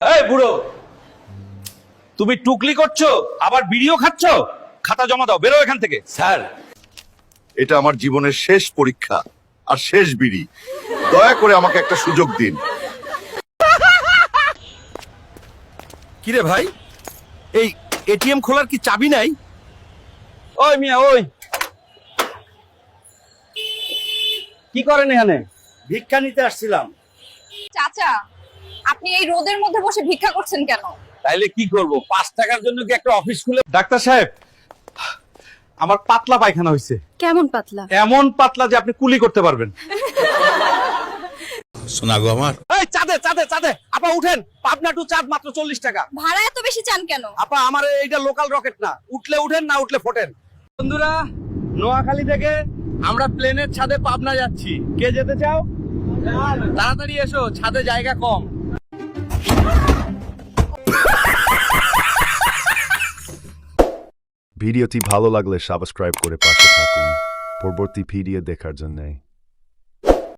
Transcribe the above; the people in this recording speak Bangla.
এই বুড়ো, তুমি টুকলি করছো আবার ভিডিও খাচ্ছ? খাতা জমা দাও, বেরো এখান থেকে। স্যার, এটা আমার জীবনের শেষ পরীক্ষা আর শেষ বিড়ি। দয়া করে আমাকে একটা সুযোগ দিন। কিরে ভাই, এই এটিএম খোলার কি চাবি নাই? ওই মিয়া, ওই কি করেন এখানে? ভিক্ষা নিতে আসছিলাম। চাচা, আপনি এই রোদের মধ্যে বসে ভিক্ষা করছেন কেন? তাইলে কি করব? 5 টাকার জন্য কি একটা অফিস খুলে? ডাক্তার সাহেব, আমার পাতলা পায়খানা হয়েছে। কেমন পাতলা? এমন পাতলা যে আপনি কুলি করতে পারবেন। শোনা গো আমার। এই চাঁদে চাঁদে চাঁদে, আপা উঠেন। পাবনা টু চাঁদ মাত্র 40 টাকা। ভাড়া এত বেশি চান কেন? আপা, আমার এইটা লোকাল রকেট না, উঠলে উঠেন, না উঠলে ফোটেন। বন্ধুরা, নোয়াখালী থেকে আমরা প্লেনের ছাদে পাবনা যাচ্ছি। কে যেতে চাও? তাড়াতাড়ি এসো, ছাদে জায়গা কম। ভিডিওটি ভালো লাগলে সাবস্ক্রাইব করে পাশে থাকুন পরবর্তী ভিডিও দেখার জন্য।